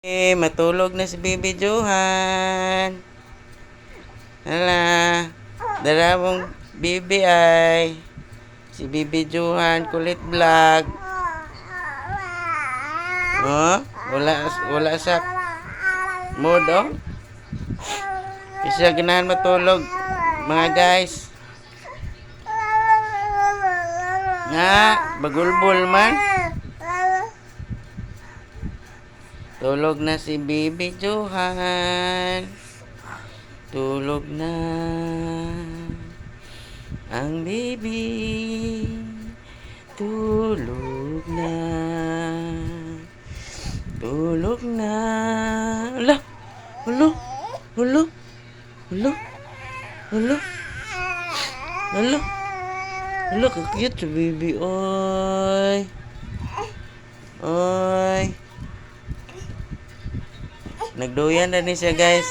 Matulog na si Bibi Johan. Hala, darawong Bibi ay si Bibi Johan kulit vlog. Oh, wala sa mood oh. Isa ganahan matulog mga guys. Nga, bagulbol man. Tulog na si Bibi Johan. Tulog na ang baby. Tulog na. Tulog na. Ala. Hulo. Hulo. Hulo. Hulo. Hulo. Hulo, kakiyot si baby. Oy. Oy. Nagduyan na ni siya guys.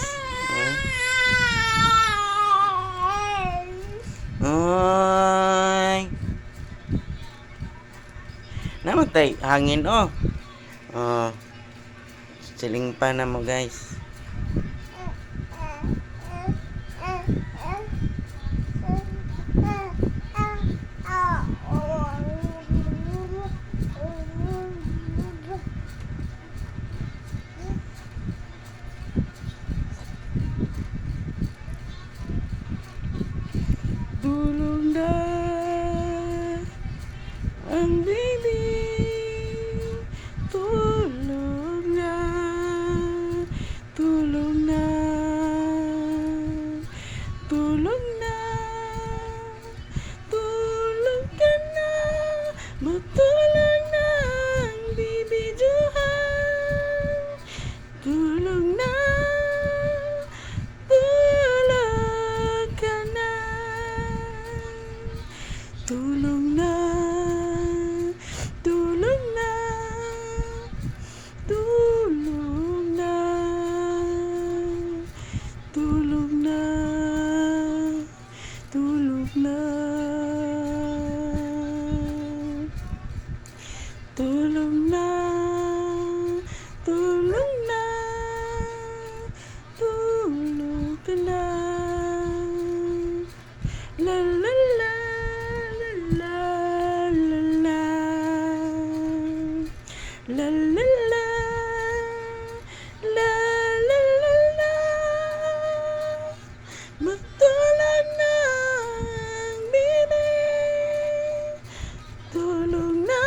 Oy. Namatay hangin oh. Oh. Siling pa na mo guys. Tulog na ang baby. Tulog na. Tulog na. Tulog na. Tulog ka na. Matulog na ang Bibi Johan. Tulog na. Tulog ka na. Tulog na. Tulog na. Tulog na. Tulog na. Tulog na. Tulog na. Tulog na. Tulog ka na. La la la la la la la la la la la la la la. Matulog na ang baby. Tulog na.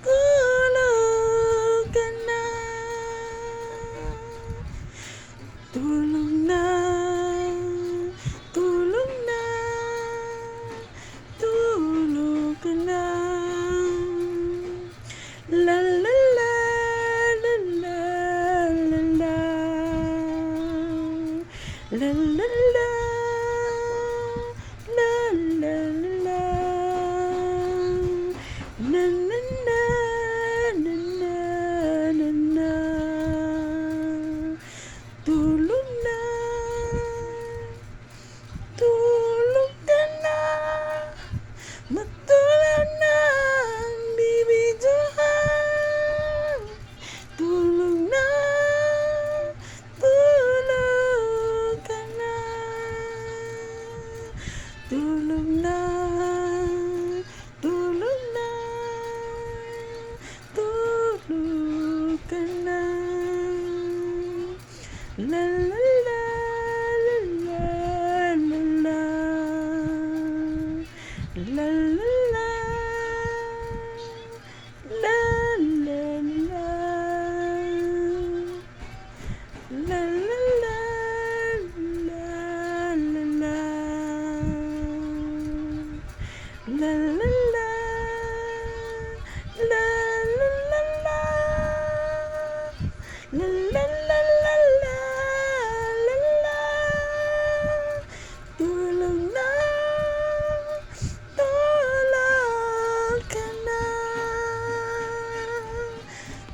Tulog ka na. Tulog na. Tulog na. Tulog ka na. La la la la la la la la la la la la la na na na na na na na. Tulog na. Tulog ka na. Matulog na ang Bibi Johan. Tulog na. Tulog ka na. Tulog na. Tulog na. Tulog ka na. La la la la la la la la la la la la la la la la la la la. La la la la. La la la la la. La la. Tulog na. Tulog ka na.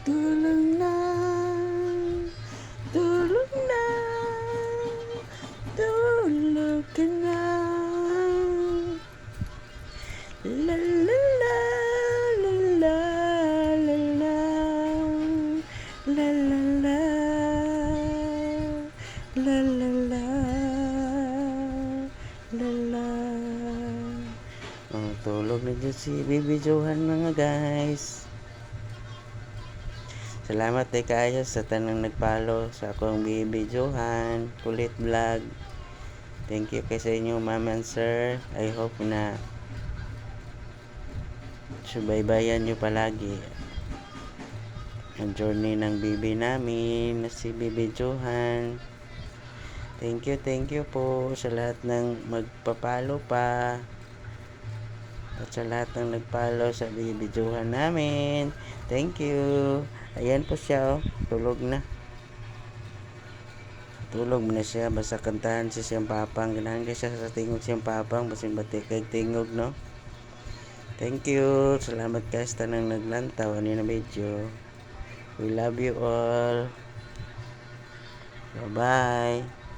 Tulog na. Tulog na. Tulog ka na. La la la la la la la si Bibi Johan mga guys. Salamat kayo sa tanang nagpalo sa akong Bibi Johan Kulit Vlog. Thank you kay sa inyo ma'am and sir. I hope na subaybayan nyo palagi ang journey ng bibi namin na si Bibi Johan. Thank you po sa lahat ng magpapalo pa at sa lahat ng nagpalo sa Bibi Johan namin. Thank you. Ayan po siya, oh. Tulog na. Tulog na siya. Basta kantahan siya siyang papang. Ganahan ka siya sa tingog siyang papang. Basin batik kay tingog, no? Thank you. Salamat guys tanang naglantaw. Ano na video. We love you all. Bye-bye.